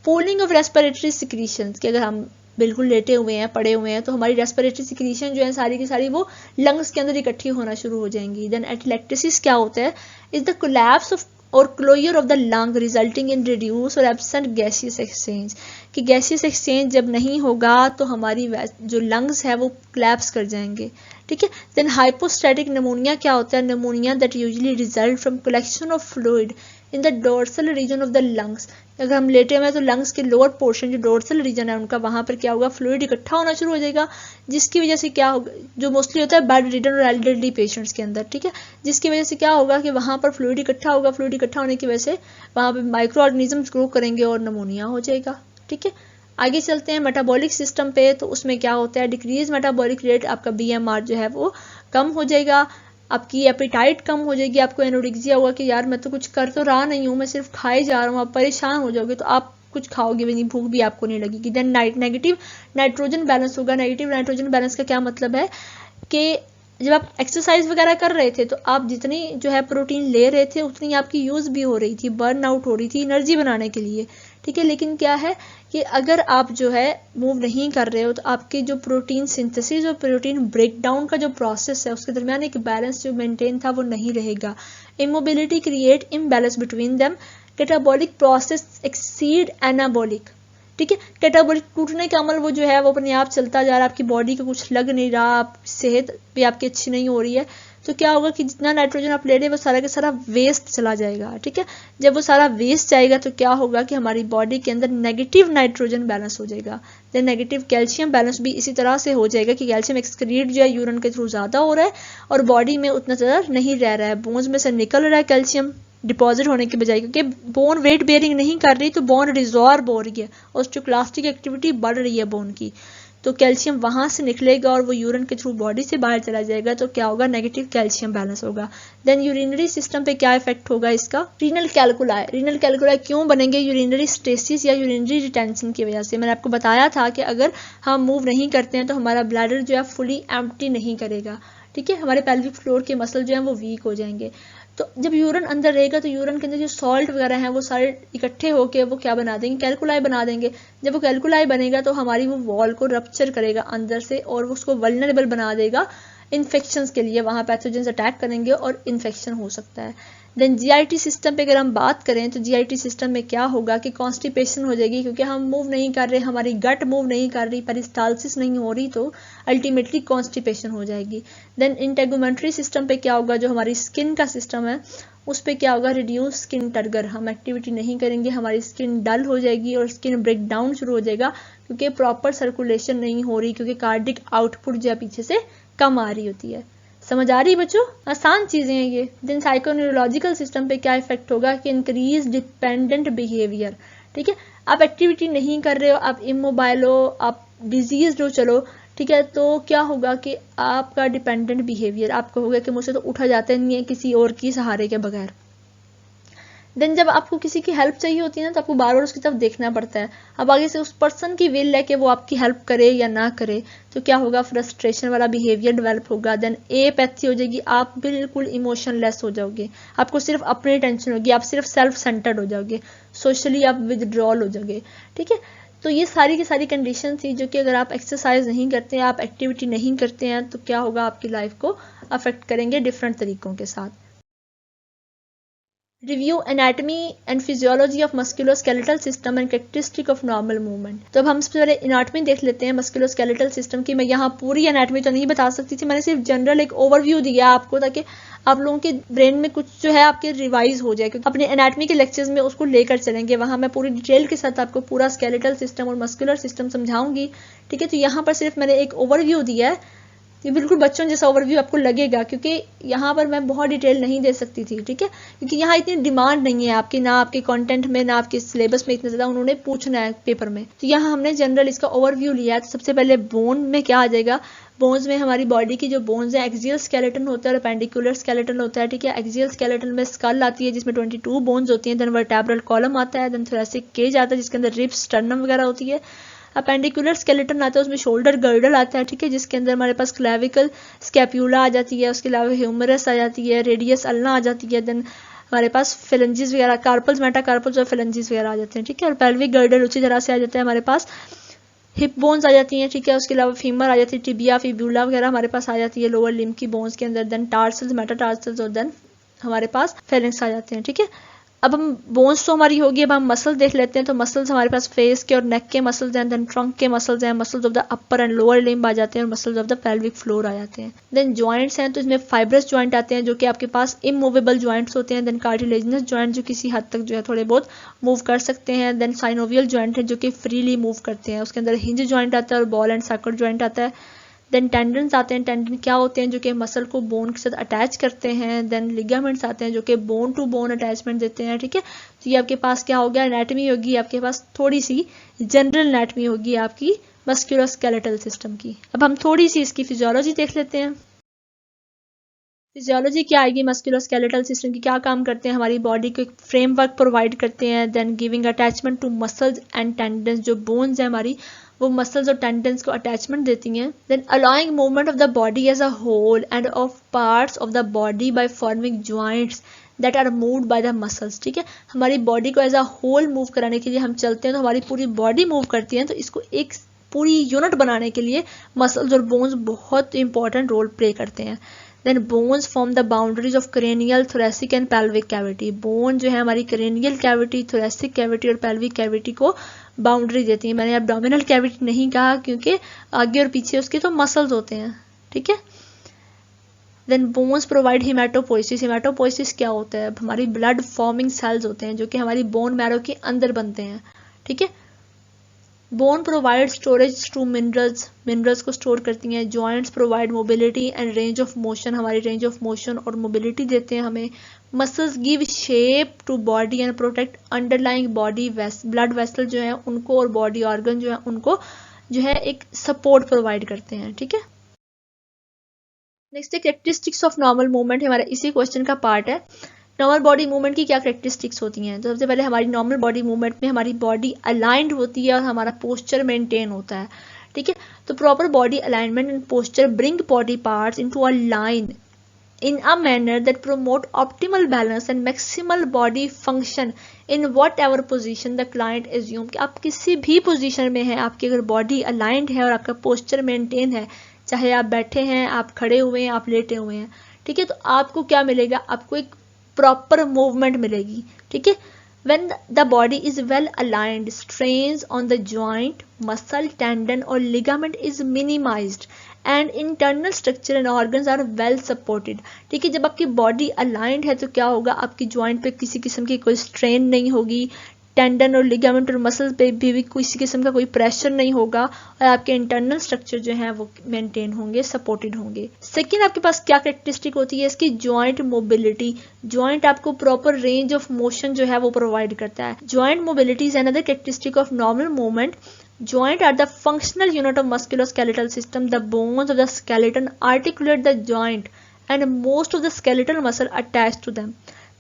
पूलिंग ऑफ रेस्पिरेटरी सिक्रीशंस, कि अगर हम बिल्कुल लेटे हुए हैं, पड़े हुए हैं, तो हमारी रेस्पिरेटरी सिक्रीशन जो है सारी की सारी वो लंग्स के अंदर इकट्ठी होना शुरू हो जाएंगी। देन एटलेक्टिसिस क्या होता है, is the collapse of or closure of the lung resulting in reduce or absent gaseous exchange, कि गैसियस एक्सचेंज जब नहीं होगा तो हमारी जो लंग्स है वो कोलैप्स कर जाएंगे, ठीक है। देन हाइपोस्टैटिक निमोनिया क्या होता है? Pneumonia that usually result from collection of fluid in the dorsal region of the lungs. अगर हम लेटे हुए हैं तो लंग्स के लोअर पोर्शन जो डोर्सल रीजन है उनका, वहां पर क्या होगा? फ्लूइड इकट्ठा होना शुरू हो जाएगा, जिसकी वजह से क्या होगा, जो मोस्टली होता है बेड रिडन और एल्डरली पेशेंट्स के अंदर, ठीक है, जिसकी वजह से क्या होगा कि वहां पर फ्लूइड इकट्ठा होगा, फ्लूइड इकट्ठा होने की वजह से वहां पर माइक्रो ऑर्गेनिजम्स ग्रो करेंगे और निमोनिया हो जाएगा, ठीक है। आगे चलते हैं मेटाबॉलिक सिस्टम पे, तो उसमें क्या होता है? डिक्रीज मेटाबॉलिक रेट, आपका बीएमआर जो है वो कम हो जाएगा, आपकी एपेटाइट कम हो जाएगी, आपको एनोरेक्सिया होगा कि यार मैं तो कुछ कर तो रहा नहीं हूँ, मैं सिर्फ खाए जा रहा हूँ, आप परेशान हो जाओगे, तो आप कुछ खाओगे भी नहीं, भूख भी आपको नहीं लगेगी। देन नेगेटिव नाइट्रोजन बैलेंस होगा। नेगेटिव नाइट्रोजन बैलेंस का क्या मतलब है कि जब आप एक्सरसाइज वगैरह कर रहे थे तो आप जितनी जो है प्रोटीन ले रहे थे उतनी आपकी यूज भी हो रही थी, बर्न आउट हो रही थी एनर्जी बनाने के लिए, ठीक है। लेकिन क्या है कि अगर आप जो है मूव नहीं कर रहे हो तो आपके जो प्रोटीन सिंथेसिस और प्रोटीन ब्रेकडाउन का जो प्रोसेस है उसके दरमियान एक बैलेंस जो मेंटेन था वो नहीं रहेगा। Immobility create imbalance between them, catabolic process exceed anabolic, ठीक है। कैटाबॉलिक टूटने का अमल वो जो है वो अपने आप चलता जा रहा है, आपकी बॉडी को कुछ लग नहीं रहा, आप सेहत भी आपकी अच्छी नहीं हो रही है, तो क्या होगा कि जितना नाइट्रोजन आप ले रहे हैं वो सारा का सारा वेस्ट चला जाएगा, ठीक है। जब वो सारा वेस्ट जाएगा तो क्या होगा कि हमारी बॉडी के अंदर नेगेटिव नाइट्रोजन बैलेंस हो जाएगा। देन नेगेटिव कैल्शियम बैलेंस भी इसी तरह से हो जाएगा कि कैल्शियम एक्सक्रीट जो है यूरिन के थ्रू ज़्यादा हो रहा है और बॉडी में उतना ज़्यादा नहीं रह रहा है, बोन्स में से निकल रहा है कैल्शियम डिपॉजिट होने के बजाय, क्योंकि बोन वेट बेयरिंग नहीं कर रही तो बोन रिजॉर्ब हो रही है, ऑस्टियोक्लास्टिक एक्टिविटी बढ़ रही है बोन की, तो कैल्शियम वहां से निकलेगा और वो यूरिन के थ्रू बॉडी से बाहर चला जाएगा, तो क्या होगा? नेगेटिव कैल्शियम बैलेंस होगा। देन यूरिनरी सिस्टम पे क्या इफेक्ट होगा इसका? Renal calculi. रीनल कैलकुलाई क्यों बनेंगे? यूरिनरी स्टेसिस या यूरिनरी रिटेंशन की वजह से। मैंने आपको बताया था कि अगर हम मूव नहीं करते हैं तो हमारा ब्लैडर जो है फुली एम्प्टी नहीं करेगा, ठीक है, हमारे पेल्विक फ्लोर के मसल जो है वो वीक हो जाएंगे। तो जब यूरिन अंदर रहेगा तो यूरिन के अंदर जो सॉल्ट वगैरह हैं वो सारे इकट्ठे होके वो क्या बना देंगे? कैलकुलाई बना देंगे। जब वो कैलकुलाई बनेगा तो हमारी वो वॉल को रप्चर करेगा अंदर से और उसको वल्नरेबल बना देगा इन्फेक्शंस के लिए, वहां पैथोजेंस अटैक करेंगे और इन्फेक्शन हो सकता है। देन जीआईटी सिस्टम पे अगर हम बात करें तो जीआईटी सिस्टम में क्या होगा कि कॉन्स्टिपेशन हो जाएगी, क्योंकि हम मूव नहीं कर रहे, हमारी गट मूव नहीं कर रही, पेरिस्टाल्सिस नहीं हो रही, तो अल्टीमेटली कॉन्स्टिपेशन हो जाएगी। देन इंटेगुमेंट्री सिस्टम पे क्या होगा? जो हमारी स्किन का सिस्टम है उस पर क्या होगा? रिड्यूस स्किन टर्गर, हम एक्टिविटी नहीं करेंगे, हमारी स्किन डल हो जाएगी और स्किन ब्रेक डाउन शुरू हो जाएगा, क्योंकि प्रॉपर सर्कुलेशन नहीं हो रही, क्योंकि कार्डिक आउटपुट जो है पीछे से कम आ रही होती है। समझ आ रही बच्चों? आसान चीजें हैं ये। देन साइकोन्यूरोलॉजिकल सिस्टम पे क्या इफेक्ट होगा कि इंक्रीज डिपेंडेंट बिहेवियर, ठीक है, आप एक्टिविटी नहीं कर रहे हो, आप इमोबाइल हो, आप डिजीज हो, चलो ठीक है, तो क्या होगा कि आपका डिपेंडेंट बिहेवियर, आप कहोगे कि मुझसे तो उठा जाता नहीं है किसी और की सहारे के बगैर। देन जब आपको किसी की हेल्प चाहिए होती है ना तो आपको बार बार उसकी तरफ देखना पड़ता है, अब आगे से उस पर्सन की विल है कि वो आपकी हेल्प करे या ना करे, तो क्या होगा? फ्रस्ट्रेशन वाला बिहेवियर डेवलप होगा। देन एपैथी हो जाएगी, आप बिल्कुल इमोशनलेस हो जाओगे, आपको सिर्फ अपनी टेंशन होगी, आप सिर्फ सेल्फ सेंटर्ड हो जाओगे, सोशली आप विदड्रॉल हो जाओगे, ठीक है। तो ये सारी की सारी कंडीशन थी जो कि अगर आप एक्सरसाइज नहीं करते हैं, आप एक्टिविटी नहीं करते हैं, तो क्या होगा? आपकी लाइफ को अफेक्ट करेंगे डिफरेंट तरीकों के साथ। Review anatomy and physiology of musculoskeletal system and characteristic of normal movement. तो अब हम सबसे पहले एनाटमी देख लेते हैं मस्कुलोस्केलेटल सिस्टम की। मैं यहाँ पूरी एनाटमी तो नहीं बता सकती थी, मैंने सिर्फ जनरल एक ओवरव्यू दिया आपको ताकि आप लोगों के ब्रेन में कुछ जो है आपके रिवाइज हो जाए, क्योंकि अपने एनाटमी के लेक्चर्स में उसको लेकर चलेंगे, वहां मैं पूरी डिटेल के साथ आपको पूरा स्केलेटल सिस्टम और मस्कुलर सिस्टम समझाऊंगी, ठीक है। तो यहाँ पर सिर्फ मैंने एक ओवरव्यू दिया है, ये बिल्कुल बच्चों जैसा ओवरव्यू आपको लगेगा, क्योंकि यहाँ पर मैं बहुत डिटेल नहीं दे सकती थी, ठीक है, क्योंकि यहाँ इतनी डिमांड नहीं है आपकी, ना आपके कंटेंट में ना आपके सिलेबस में इतना ज़्यादा उन्होंने पूछना है पेपर में। तो यहाँ हमने जनरल इसका ओवरव्यू लिया है। तो सबसे पहले बोन में क्या आ जाएगा? बोन्स में हमारी बॉडी की जो बोन्स है, एक्सियल स्केलेटन होता है और अपेंडिकुलर स्केलेटन होता है, ठीक है। एक्सियल स्केलेटन में स्कल आती है जिसमें 22 बोन्स होती हैं, देन वर्टेब्रल कॉलम आता है, देन थोरेसिक केज आता है जिसके अंदर रिब्स स्टर्नम वगैरह होती है। अपेंडिकुलर स्केलेटन आता है, उसमें शोल्डर गर्डल आता है, ठीक है, जिसके अंदर हमारे पास क्लेविकल स्कैप्यूला आ जाती है, उसके अलावा ह्यूमरस आ जाती है, रेडियस अल्ना आ जाती है, देन हमारे पास फिलेंजिस वगैरह, कार्पल्स, मेटाकार्पल्स और फिलेंजिस वगैरह आ जाते हैं, ठीक है। और पेल्विक गर्डल उसी तरह से आ जाता है, हमारे पास हिप बोन्स आ जाती हैं, ठीक है। उसके अलावा फीमर आ जाती है, टिबिया, फिब्यूला वगैरह हमारे पास आ जाती है लोअर लिम्ब की बोन्स के अंदर, देन टार्सल्स, मेटाटार्सल्स और देन हमारे पास फेरेंक्स आ जाते हैं, ठीक है। अब हम बोन्स तो हमारी होगी, अब हम मसल देख लेते हैं। तो मसल्स हमारे पास फेस के और नेक के मसल्स हैं, देन ट्रंक के मसल्स हैं, muscles of the upper and lower limb आ जाते हैं, और muscles of the pelvic floor आ जाते हैं। देन जॉइंट्स हैं, तो इसमें फाइब्रस जॉइंट आते हैं जो कि आपके पास इमूवेबल जॉइंट्स होते हैं। देन कार्टिलेजिनस जॉइंट जो किसी हद तक जो है थोड़े बहुत मूव कर सकते हैं। देन साइनोवियल जॉइंट है जो कि फ्रीली मूव करते हैं। उसके अंदर हिंज जॉइंट आता है और बॉल एंड सर्कल जॉइंट आता है। देन टेंडन्स आते हैं। टेंडन क्या होते हैं? जो कि मसल को बोन के साथ अटैच करते हैं। देन लिगामेंट्स आते हैं जो कि बोन टू बोन अटैचमेंट देते हैं, ठीक है। तो ये आपके पास क्या हो गया? एनाटॉमी होगी आपके पास, थोड़ी सी जनरल एनाटॉमी होगी आपकी मस्कुलोस्केलेटल सिस्टम की। अब हम थोड़ी सी इसकी फिजियोलॉजी देख लेते हैं। फिजियोलॉजी क्या आएगी? मस्कुलोस्केलेटल सिस्टम की क्या काम करते हैं? हमारी बॉडी को एक फ्रेमवर्क प्रोवाइड करते हैं। Then giving attachment to muscles and tendons, जो बोन्स है हमारी वो मसल्स और टेंडन्स को अटैचमेंट देती हैं। Then allowing movement of the body as a whole and of parts of the body by forming joints that are moved by the muscles, ठीक है। हमारी बॉडी को एज अ होल मूव कराने के लिए हम चलते हैं तो हमारी पूरी बॉडी मूव करती है, तो इसको एक पूरी यूनिट बनाने के लिए मसल्स और बोन्स बहुत इंपॉर्टेंट रोल प्ले करते हैं। Then bones form the boundaries of cranial, thoracic and pelvic cavity. Bone जो है हमारी क्रेनियल कैविटी, थोरेसिक कैविटी और पेल्विक कैविटी को बाउंड्री देती है। मैंने एब्डोमिनल कैविटी नहीं कहा क्योंकि आगे और पीछे उसके तो मसल्स होते हैं, ठीक है। Then bones provide haematopoiesis. Haematopoiesis क्या होता है? हमारी ब्लड फॉर्मिंग सेल्स होते हैं जो कि हमारी बोन मैरो के अंदर बनते हैं, ठीक है। Bone provide storage to minerals, minerals को स्टोर करती हैं। Joints provide mobility and range of motion, हमारी रेंज ऑफ मोशन और मोबिलिटी देते हैं हमें। Muscles give shape to body and protect underlying body blood vessel जो है उनको और बॉडी ऑर्गन जो है उनको जो है एक सपोर्ट प्रोवाइड करते हैं, ठीक है। नेक्स्ट है कैरेक्टरिस्टिक्स ऑफ नॉर्मल मूवमेंट, हमारा इसी क्वेश्चन का पार्ट है। नॉर्मल बॉडी मूवमेंट की क्या कैरेक्टरिस्टिक्स होती हैं? तो सबसे पहले हमारी नॉर्मल बॉडी मूवमेंट में हमारी बॉडी अलाइंड होती है और हमारा पोस्चर मेंटेन होता है, ठीक है। तो proper body alignment and posture bring body parts into a line in a manner that promote optimal balance and maximal body function in whatever position the client assume। कि आप किसी भी पोजीशन में हैं, आपकी अगर बॉडी अलाइंड है और आपका पोस्चर मेंटेन है, चाहे आप बैठे हैं, आप खड़े हुए हैं, आप लेटे हुए हैं, ठीक है, तो आपको क्या मिलेगा? आपको एक प्रॉपर मूवमेंट मिलेगी, ठीक है। When the body is well aligned, strains on the joint, muscle, tendon or ligament is minimized and internal structure and organs are well supported। ठीक है, जब आपकी बॉडी अलाइंड है तो क्या होगा? आपकी ज्वाइंट पे किसी किस्म की कोई स्ट्रेन नहीं होगी, टेंडन और लिगामेंट और मसल पे भी किसी किस्म का कोई प्रेशर नहीं होगा, और आपके इंटरनल स्ट्रक्चर जो है वो मेंटेन होंगे, सपोर्टेड होंगे। सेकंड, आपके पास क्या कैरेक्टरिस्टिक होती है इसकी? Joint mobility. जॉइंट आपको प्रॉपर रेंज ऑफ मोशन जो है वो प्रोवाइड करता है। Joint mobility is another characteristic of normal movement. Joint are the functional unit of musculoskeletal system. The bones of the skeleton articulate the joint and most of the skeletal muscle attached to them.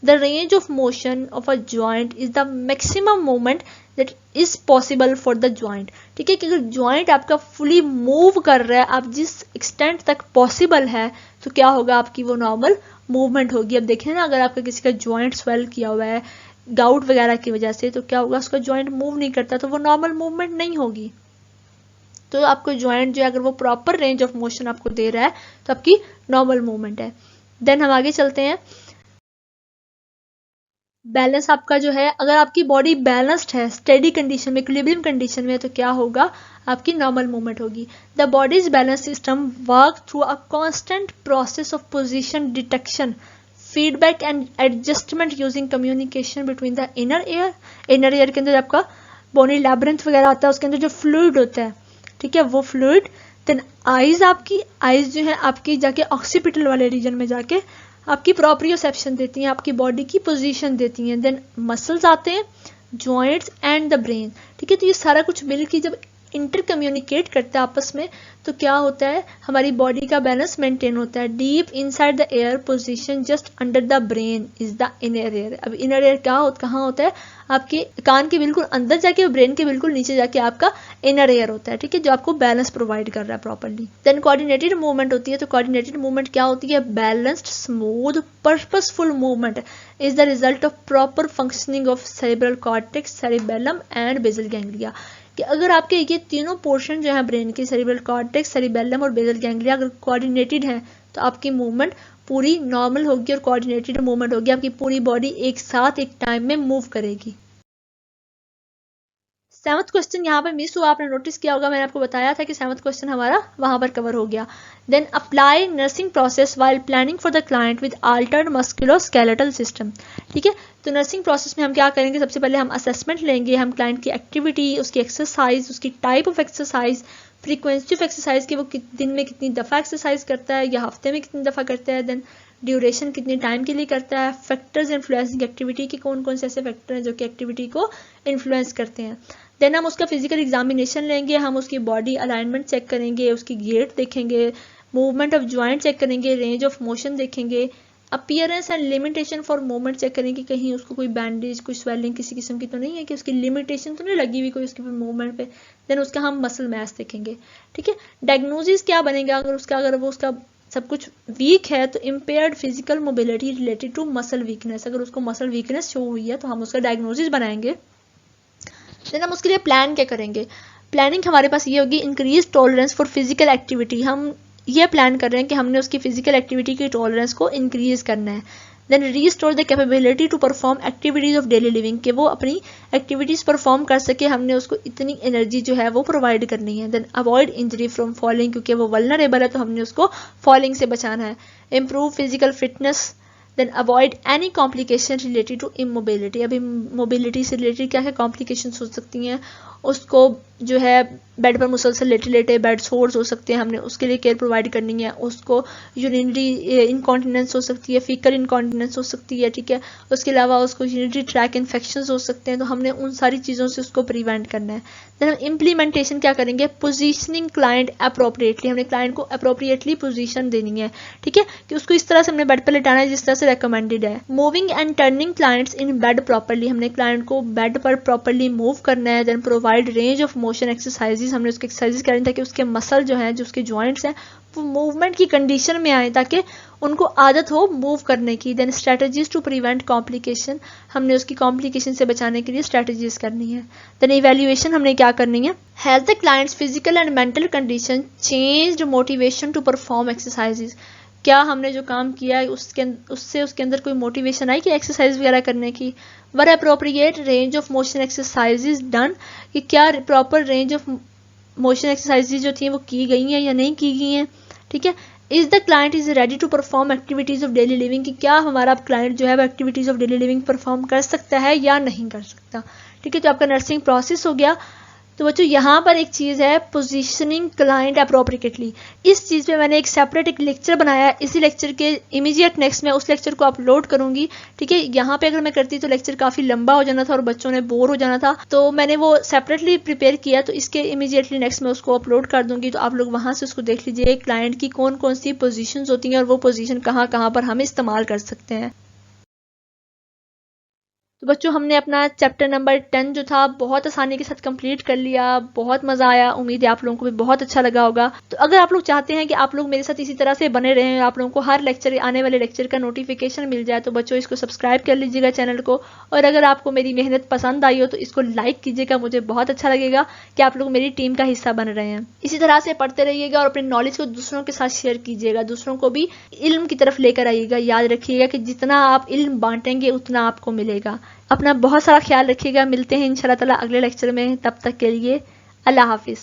The range of motion of a joint is the maximum movement that is possible for the joint। ठीक है, कि अगर joint आपका fully move कर रहा है, आप जिस extent तक possible है, तो क्या होगा? आपकी वो normal movement होगी। अब देखिए ना, अगर आपका किसी का joint swell किया हुआ है गाउट वगैरह की वजह से, तो क्या होगा? उसका जॉइंट मूव नहीं करता, तो वो नॉर्मल मूवमेंट नहीं होगी। तो आपको जॉइंट जो है अगर वो प्रॉपर रेंज ऑफ मोशन आपको दे रहा है तो आपकी नॉर्मल मूवमेंट है। देन हम आगे चलते हैं। बैलेंस आपका जो है, अगर आपकी बॉडी बैलेंस्ड है, स्टेडी कंडीशन में, इक्विलिब्रियम कंडीशन में, तो क्या होगा? आपकी नॉर्मल मूवमेंट होगी। The bodies balance system work through a constant process of position detection, feedback and adjustment using communication between the inner air. Inner air के अंदर आपका बोनी लैबिरिंथ वगैरह आता है, उसके अंदर जो फ्लूइड होता है, ठीक है, वो फ्लूइड। देन आईज, आपकी आईज जो है आपकी जाके ऑक्सीपिटल वाले रीजन में जाके आपकी प्रॉप्रियोसेप्शन देती हैं, आपकी बॉडी की पोजीशन देती हैं। देन मसल्स आते हैं, जॉइंट्स एंड द ब्रेन, ठीक है। तो ये सारा कुछ मिलकर जब इंटर कम्युनिकेट करते हैं आपस में, तो क्या होता है? हमारी बॉडी का बैलेंस मेंटेन होता है। Deep inside the air position just under the brain is the inner air. अब इनर एयर कहाँ होता है? आपके कान के बिल्कुल अंदर जाके, ब्रेन के बिल्कुल नीचे जाके आपका इनर एयर होता है, ठीक है, जो आपको बैलेंस प्रोवाइड कर रहा है प्रॉपर्ली। देन कोऑर्डिनेटेड मूवमेंट होती है। तो कोऑर्डिनेटेड मूवमेंट क्या होती है? Balanced, smooth, purposeful movement is the result of proper functioning of cerebral cortex, cerebellum and basal ganglia. कि अगर आपके ये तीनों पोर्शन जो है ब्रेन के, सेरिब्रल कॉर्टेक्स, सेरिबेलम और बेसल गैंग्लिया, अगर कोऑर्डिनेटेड हैं तो आपकी मूवमेंट पूरी नॉर्मल होगी और कोऑर्डिनेटेड मूवमेंट होगी, आपकी पूरी बॉडी एक साथ एक टाइम में मूव करेगी। 7वां क्वेश्चन यहाँ पर मिस हुआ, आपने नोटिस किया होगा, मैंने आपको बताया था कि 7वां क्वेश्चन हमारा वहां पर कवर हो गया। Then apply nursing process while planning for the client with altered musculoskeletal system. ठीक है, तो नर्सिंग प्रोसेस में हम क्या करेंगे, सबसे पहले हम असेसमेंट लेंगे, हम क्लाइंट की एक्टिविटी, उसकी एक्सरसाइज, उसकी type of exercise, frequency of exercise की, वो दिन में कितनी दफ़ा एक्सरसाइज करता है या हफ्ते में कितनी दफ़ा करता है, देन ड्यूरेशन कितनी टाइम के लिए करता है, फैक्टर्स इन्फ्लुएंसिंग एक्टिविटी के कौन कौन से ऐसे फैक्टर हैं जो कि एक्टिविटी को इन्फ्लुएंस करते हैं। देन हम उसका फिजिकल एग्जामिनेशन लेंगे, हम उसकी बॉडी अलाइनमेंट चेक करेंगे, उसकी गेट देखेंगे, मूवमेंट ऑफ ज्वाइंट चेक करेंगे, रेंज ऑफ मोशन देखेंगे, appearance and limitation for movement check करेंगे, कहीं उसको कोई बैंडेज, कोई स्वेलिंग किसी किस्म की तो नहीं है, कि उसकी लिमिटेशन तो नहीं लगी हुई कोई उसके मूवमेंट पे। देन उसका हम मसल मैस देखेंगे। ठीक है, डायग्नोसिस क्या बनेगा अगर वो उसका सब कुछ वीक है, तो impaired physical mobility related to muscle weakness, अगर उसको मसल वीकनेस शो हुई है तो हम उसका डायग्नोसिस बनाएंगे। देन हम उसके लिए प्लान क्या करेंगे, प्लानिंग हमारे पास ये होगी, increase tolerance for physical activity, हम ये प्लान कर रहे हैं कि हमने उसकी फिजिकल एक्टिविटी की टॉलरेंस को इंक्रीज करना है। Then restore the capability to perform activities of daily living, कि वो अपनी एक्टिविटीज परफॉर्म कर सके, हमने उसको इतनी एनर्जी जो है वो प्रोवाइड करनी है। Then avoid injury from falling, क्योंकि वो वल्नरेबल है तो हमने उसको फॉलिंग से बचाना है। Improve physical fitness, then avoid any complication related to immobility, अभी मोबिलिटी से रिलेटेड क्या क्या कॉम्प्लिकेशन हो सकती हैं, उसको जो है बेड पर मुसलसल लेटे लेटे बेड सोर्स हो सकते हैं, हमने उसके लिए केयर प्रोवाइड करनी है। उसको यूरिनरी इनकॉन्टिनेंस हो सकती है, फीकल इनकॉन्टिनेंस हो सकती है। ठीक है, उसके अलावा उसको यूरिनरी ट्रैक इन्फेक्शंस हो सकते हैं, तो हमने उन सारी चीज़ों से उसको प्रिवेंट करना है। देन हम इम्प्लीमेंटेशन क्या करेंगे, पोजीशनिंग क्लाइंट अप्रोप्रिएटली, हमने क्लाइंट को अप्रोप्रिएटली पोजीशन देनी है। ठीक है, कि उसको इस तरह से हमने बेड पर लेटाना है जिस तरह से रिकमेंडेड है। Moving and turning clients in bed properly, हमने क्लाइंट को बेड पर प्रॉपरली मूव करना है। Then provide range of motion exercises, हमने उसकी एक्सरसाइज करनी ताकि उसके मसल जो है, जो उसके जॉइंट्स हैं, वो मूवमेंट की कंडीशन में आए ताकि उनको आदत हो मूव करने की। Then strategies to prevent complication, हमने उसकी कॉम्प्लिकेशन से बचाने के लिए स्ट्रेटजीज करनी है। देन इवैल्यूएशन हमने क्या करनी है, has the client's physical and mental condition changed motivation to perform exercises, क्या हमने जो काम किया है उससे उसके अंदर कोई मोटिवेशन आई कि एक्सरसाइज वगैरह करने की। Were appropriate range of motion exercises done, कि क्या proper range of motion exercises जो थी वो की गई हैं या नहीं की गई हैं। ठीक है, is the client is ready to perform activities of daily living, कि क्या हमारा क्लाइंट जो है वो activities of daily living perform कर सकता है या नहीं कर सकता। ठीक है, तो आपका नर्सिंग प्रोसेस हो गया। तो बच्चों यहाँ पर एक चीज़ है, पोजीशनिंग क्लाइंट अप्रोप्रिएटली, इस चीज़ पे मैंने एक सेपरेट एक लेक्चर बनाया है, इसी लेक्चर के इमीडिएट नेक्स्ट में उस लेक्चर को अपलोड करूंगी। ठीक है, यहाँ पे अगर मैं करती तो लेक्चर काफ़ी लंबा हो जाना था और बच्चों ने बोर हो जाना था, तो मैंने वो सेपरेटली प्रिपेयर किया, तो इसके इमीडिएटली नेक्स्ट में उसको अपलोड कर दूंगी, तो आप लोग वहाँ से उसको देख लीजिए क्लाइंट की कौन कौन सी पोजीशंस होती हैं और वो पोजीशन कहाँ कहाँ पर हम इस्तेमाल कर सकते हैं। तो बच्चों हमने अपना चैप्टर नंबर 10 जो था बहुत आसानी के साथ कंप्लीट कर लिया, बहुत मजा आया, उम्मीद है आप लोगों को भी बहुत अच्छा लगा होगा। तो अगर आप लोग चाहते हैं कि आप लोग मेरे साथ इसी तरह से बने रहें, आप लोगों को हर लेक्चर आने वाले लेक्चर का नोटिफिकेशन मिल जाए, तो बच्चों इसको सब्सक्राइब कर लीजिएगा चैनल को, और अगर आपको मेरी मेहनत पसंद आई हो तो इसको लाइक कीजिएगा, मुझे बहुत अच्छा लगेगा कि आप लोग मेरी टीम का हिस्सा बन रहे हैं। इसी तरह से पढ़ते रहिएगा और अपने नॉलेज को दूसरों के साथ शेयर कीजिएगा, दूसरों को भी इल्म की तरफ लेकर आइएगा। याद रखिएगा कि जितना आप इल्म बांटेंगे उतना आपको मिलेगा। अपना बहुत सारा ख्याल रखिएगा, मिलते हैं इंशाल्लाह ताला अगले लेक्चर में, तब तक के लिए अल्लाह हाफिज़।